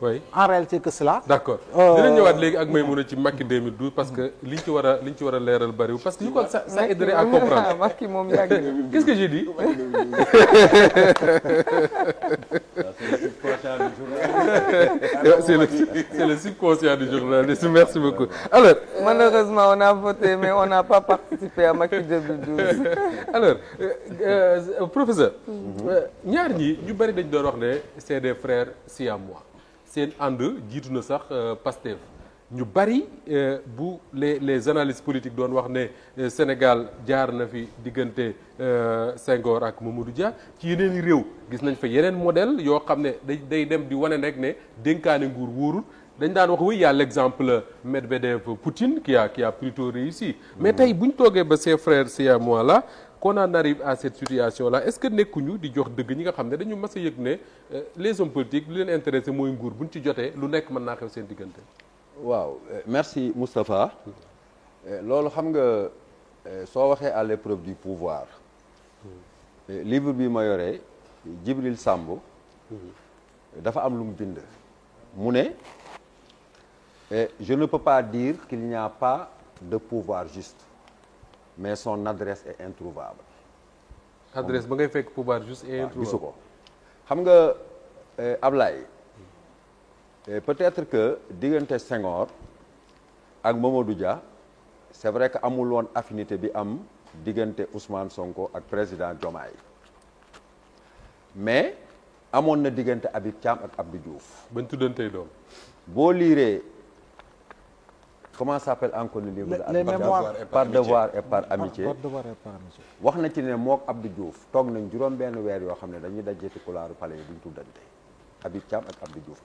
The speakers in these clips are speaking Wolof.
oui en réalité que cela. d'accord dinañ ñëwaat léegi ak Maïmouna ci Macky 2012 parce que liñ ci war a leeral bariwul parce que je crois que ça aiderait à comprendre. Macky moom yàgg. Qu'est-ce que j'ai dit? C'est le subconscient du journaliste. Merci beaucoup. Alors, malheureusement on a voté mais on n'a pas participé à Macky 2012. Alors professeur. ñaar ñi ñu bari dañ doon wax ne c'est des frères siamois. seen ànd jiitu na sax Pastef ñu bari bu les analystes politiques doon wax ne Sénégal jaar na fi diggante Senghor ak Mamadou Dia ci yeneen i réew gis nañ fa yeneen modèle yoo xam ne day dem di wane rek ne dénkaane nguur wóorul dañ daan wax oui y a l'exemple Medvedev Poutine qui a plutôt réussi mais tey bu ñu toogee ba ces frères siamois là qu'on en arrive à cette situation là est-ce que nekkuñu di jox dëgg ñi nga xam ne dañu mas a yëg ne les hommes politiques lu leen intéressé mooy nguur buñ ci jotee lu nekk mën naa xew seen diggante. waaw merci Moustapha loolu xam nga soo waxee à l'épreuve du pouvoir livre bi ma yore Djibril Samb dafa am lu mu bind mu ne je ne peux pas dire qu'il n'y a pas de pouvoir juste mais son adresse est introuvable. adresse ba ngay fekk pouvoir juste et introuvable gisu ko xam nga Ablaye peut-être que diggante Senghor ak Mamadou Dia c'est vrai que amul woon affinité bi am diggante Ousmane Sonko ak président Diomaye mais amoon na diggante Habib Thiam ak Abdou Diouf. bañ tuddantey doom. boo liiree comment s'appelle encore le livre de les mémoires par devoir et par amitié. par devoir et par amitié. wax na ci ne mook Abdou Diouf toog nañ juróom benn weer yoo xam ne dañuy dajee ci couloiru palais yi duñ tuddante Habib Thiam ak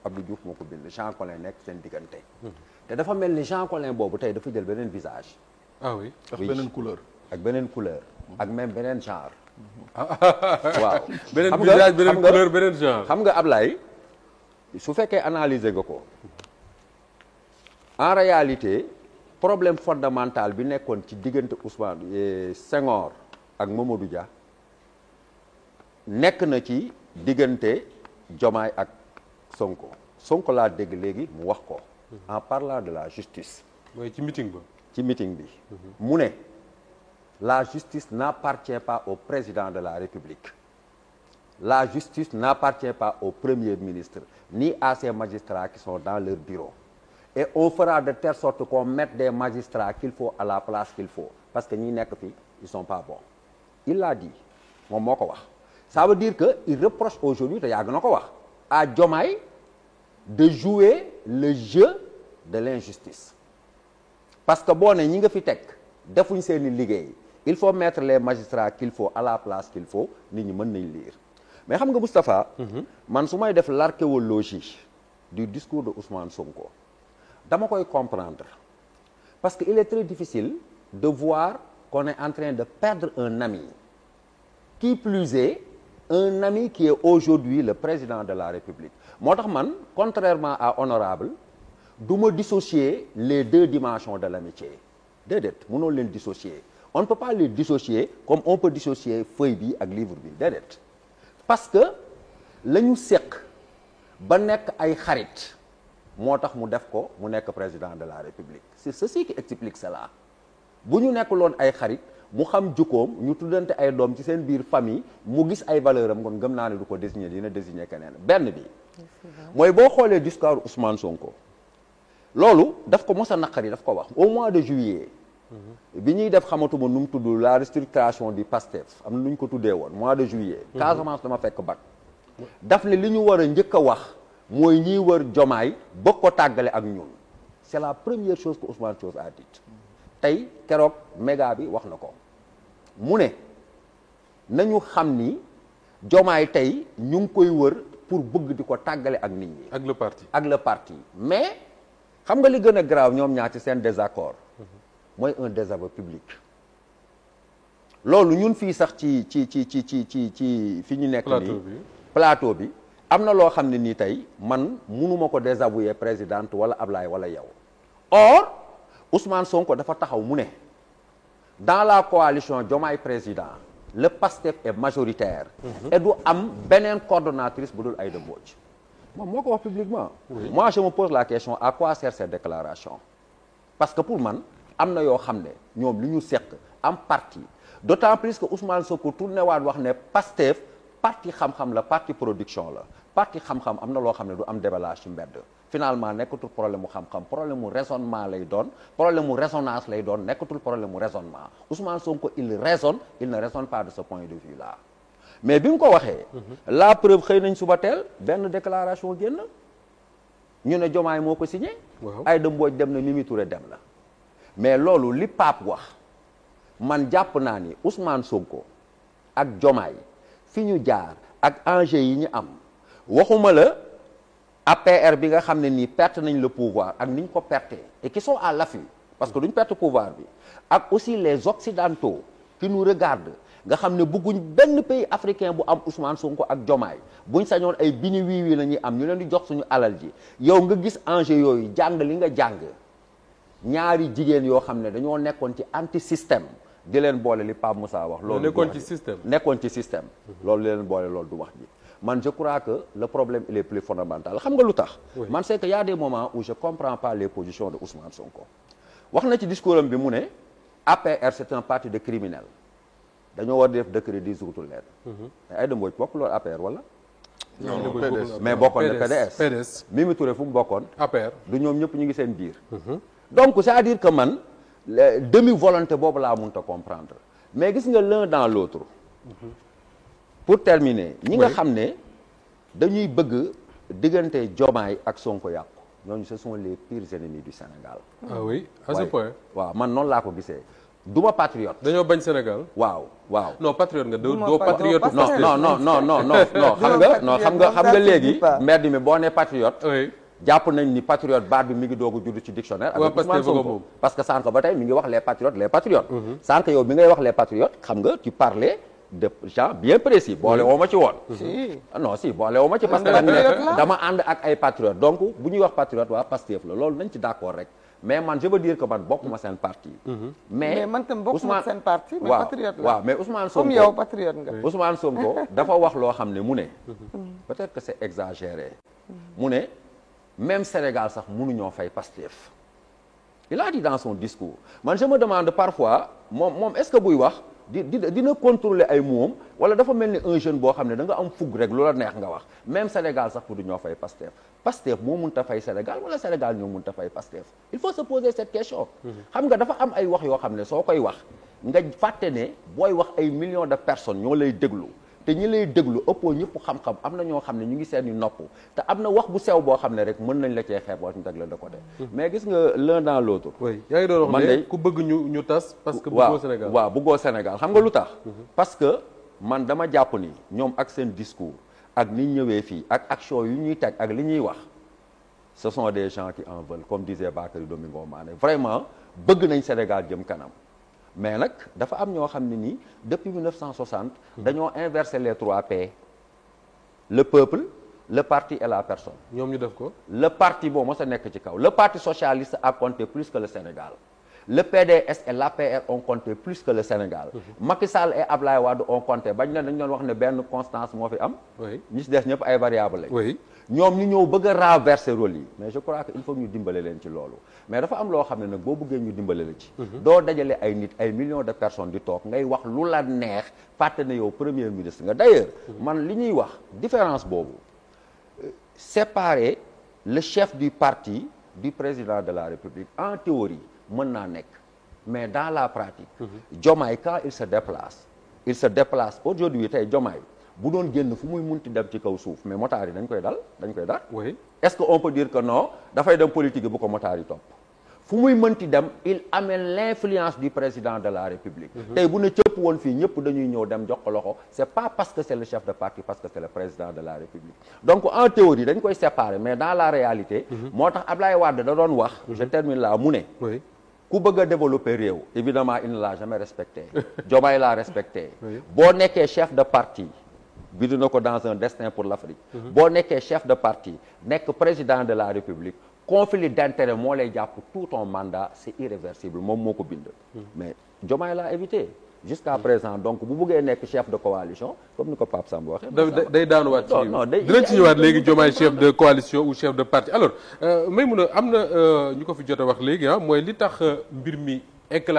Abdou Diouf moo ko bind Jean Collin nekk seen diggante te dafa mel ni Jean Collin boobu tey dafa jël beneen visage. ah oui ak beneen couleur ak même beneen genre. waaw beneen visage beneen couleur beneen genre. xam nga Ablaye su fekkee analyser nga ko en réalité problème fondamental bi nekkoon ci diggante Ousmane Senghor ak Mamadou Dia nekk na ci diggante Diomaye ak Sonko laa dégg léegi mu wax ko en parlant de la justice. mooy ci meeting ba. ci meeting bi. mu ne la justice n'appartient pas au président de la République. La justice n'appartient pas au premier ministre ni à ces magistrats qui sont dans leur bureau. Et on fera de telle sorte qu'on mette des magistrats qu'il faut à la place qu'il faut parce que ñi nekk fii ils sont pas bons. Il l'a dit moom moo ko wax. Ça veut dire que il reproche aujourd'hui te yàgg na ko wax à Diomaye de jouer le jeu de l'injustice. Parce que boo ne ñi nga fi teg defuñ seeni liggéey il faut mettre les magistrats qu'il faut à la place qu'il faut nit ñi mën nañ lire. Mais xam nga Moustapha man su may def l'archéologie du discours de Ousmane Sonko dama koy comprendre parce que il est très difficile de voir qu'on est en train de perdre un ami qui plus est un ami qui est aujourd'hui le président de la République moo tax man contrairement à Honorable du ma dissocier les deux dimensions de l'amitié déedéet mënoo leen dissocier on ne peut pas les dissocier comme on peut dissocier feuille bi ak livre bi déedéet parce que la ñu seq ba nekk ay xarit moo tax mu def ko mu nekk président de la République c'est ceci qui explique cela bu ñu nekk loon ay xarit mu xam jukkoom ñu tuddante ay doom ci seen biir famille mu gis ay valeur am kon gëm naa ne du ko désigner dina désigner keneen benn bi mooy boo xoolee discours Ousmane Sonko loolu daf ko mos a naqari daf ko wax au mois de juillet bi ñuy def xamatuma nu mu tudd la restructuration du PASTEF am na nu ñu ko tuddee woon mois de juillet Casamance dama fekk bac daf ne li ñu war a njëkk a wax mooy ñiy wër Diomaye bëgg ko tàggale ak ñun c'est la première chose que Ousmane Sonko a dit tey keroog méga bi wax na ko mu ne nañu xam ni Diomaye tey ñu ngi koy wër pour bëgg di ko tàggale ak nit ñi ak le parti mais xam nga li gën a grave ñoom ñaar ci seen désaccord mooy un désaveu public loolu ñun fii sax ci fi ñu nekk nii plateau bi am na loo xam ne nii tey man mënuma ko désavouer présidente wala Ablaye wala yow or Ousmane Sonko dafa taxaw mu ne dans la coalition Diomaye président le PASTEF est majoritaire et du am beneen coordonnatrice bu dul Aïda Mbodj moom moo ko wax publiquement. Moi je me pose la question à quoi sert cette déclaration. Parce que pour man am na yoo xam ne ñoom li ñu seq am parti d'autant plus que Ousmane Sonko tourné waat wax ne Pastef parti xam-xam la parti production la parti xam-xam am na loo xam ne du am déballage ci mbedd. Finalement nekkatul problème mu xam-xam problème mu raisonnement lay doon problème mu résonance lay doon nekkatul problème mu raisonnement Ousmane Sonko il raisonne il ne raisonne pas de ce point de vue là. Mais bi mu ko waxee. la preuve xëy nañ suba teel benn déclaration génn ñu ne Diomaye moo ko signé. Aïda Mbodj dem na Mimi Touré dem la. mais loolu li Pape wax man jàpp naa ni Ousmane Sonko ak Diomaye fi ñu jaar ak enjeu yi ñu am waxuma la. APR bi nga xam ne nii perte nañ le pouvoir ak ni ñu ko perte et qui sont à l'affût parce que duñ perte pouvoir bi ak aussi les occidentaux qui nous regardent nga xam ne bëgguñ benn pays africain bu am Ousmane Sonko ak Diomaye buñ sañoon ay bini wii la ñuy am ñu leen di jox suñu alal ji yow nga gis enjeu yooyu jàng li nga jàng ñaari jigéen yoo xam ne dañoo nekkoon ci anti système di leen boole li Pape Moussa wax. loolu nekkoon ci système nekkoon ci système. loolu di leen boole loolu du wax ji. man je crois que le problème il est plus fondamental xam nga lu tax. man c'est que y a des moments où je comprends pas les positions de Ousmane Sonko. wax na ci discours am bi mu ne APR c'est un parti de criminels dañoo war def décret dissoudre leen. mais Aïda Mbodj bokk loolu APR wala. non mais bokkoon na PDS. Mimi Touré fu mu bokkoon. APR du ñoom ñëpp ñu ngi seen biir. donc c'est-à-dire que man demi volonté boobu laa mënut a comprendre mais gis nga l'un dans l'autre. pour terminer ñi nga xam ne dañuy bëgg diggante Diomaye ak Sonko yàqu ñooñu ce sont les pires ennemis du Sénégal. ah oui à ce point. waaw man noonu laa ko gisee duma patriote. dañoo bañ Sénégal. waaw. non patriote nga doo patriote. non xam nga léegi. mbedd mi boo nee patriote. oui jàpp nañ ni patriote baat bi mi ngi doog a judd ci dictionnaire. avec Ousmane Sonko parce que sànq ba tey mi ngi wax les patriotes. sànq yow bi ngay wax les patriotes xam nga tu parlais. de gens bien précis boole woo ma ci woon. non si boole woo ma ci parce que dama ànd ak ay patriotes donc bu ñuy wax patriote waa Pastef la loolu nañ ci d'accord rek mais man je veux dire que man bokkuma seen parti. mais man tam bokkuma seen parti. mais patriote la waaw mais Ousmane Sonko comme yow patriote nga. Ousmane Sonko dafa wax loo xam ne mu ne. peut-être que c'est exagéré. mu ne même Sénégal sax mënuñoo fay Pastef. il a dit dans son discours man je me demande parfois moom est-ce que buy wax. dina contrôler ay moom wala dafa mel ni un jeune boo xam ne da nga am fugg rek lu la neex nga wax même Sénégal sax pour du ñoo fay Pastef moo mënta fay Sénégal wala Sénégal ñoo mënta fay Pastef il faut se poser cette question. xam nga dafa am ay wax yoo xam ne soo koy wax nga fàtte ne booy wax ay millions de personnes ñoo lay déglu te ñi lay déglu ëppoo ñëpp xam-xam am na ñoo xam ne ñu ngi seeni nopp te am na wax bu sew boo xam ne rek mën nañ la cee xeeb wala ñu teg la de côté. mais gis nga l'un dans l'autre. oui yaa ngi doon wax ne ku bëgg ñu tas. parce que bëggoo Sénégal waaw bëggoo Sénégal xam nga lu tax. parce que man dama jàpp ni ñoom ak seen discours ak ni ñëwee fii ak action yu ñuy teg ak li ñuy wax ce sont des gens qui en veulent comme disait Bakary Domingo Mané vraiment bëgg nañ Sénégal jëm kanam. mais nag dafa am ñoo xam ne nii depuis 1960 dañoo inverser les 3 P le peuple le parti et la personne. ñoom ñu def ko. le parti boo mos a nekk ci kaw le parti socialiste a compté plus que le Sénégal le PDS et l'APR ont compté plus que le Sénégal. Macky Sall et Ablaye Wade ont compté bañ ne dañu doon wax ne benn constance moo fi am. ñi ci des ñëpp ay variables lañ. ñoom ñu ñëw bëgg a renverser rôle yi mais je crois que il faut ñu dimbale leen ci loolu mais dafa am loo xam ne nag boo bëggee ñu dimbale la ci. doo dajale ay nit ay millions de personnes di toog ngay wax lu la neex fàtte ne yow premier ministre nga d'ailleurs man li ñuy wax différence boobu séparer le chef du parti du président de la République en théorie mën naa nekk mais dans la pratique. Diomaye quand il se déplace aujourd'hui tey Diomaye bu doon génn fu muy munti dem ci kaw suuf mais motaar yi dañ koy dar. oui est-ce que on peut dire que non dafay dem politique bu ko motaar yi topp fu muy mënti dem il amène l'influence du président de la République. tey bu ne cëpp woon fii ñëpp dañuy ñëw dem jox ko loxo c'est pas parce que c'est le chef de parti parce que c'est le président de la République donc en théorie dañ koy séparer mais dans la réalité. moo tax Ablaye Wade da doon wax. je termine là mu ne. ku bëgg a développer réew évidemment il ne l'a jamais respecté. Diomaye l'a respecté. boo nekkee chef de parti. bind na ko dans un destin pour l'Afrique. boo nekkee chef de parti nekk président de la République conflit d'intérêt moo lay jàpp tout ton mandat c'est irréversible moom moo ko bind. mais Diomaye l'a évité jusqu'à présent donc bu bëggee nekk chef de coalition comme ni ko Pape Samba waxee. day daanuwaat ci non dinañ ci ñëwaat léegi Diomaye chef de coalition ou chef de parti alors Maïmouna am na ñu ko fi jot a wax léegi mooy li tax mbir mi éclaté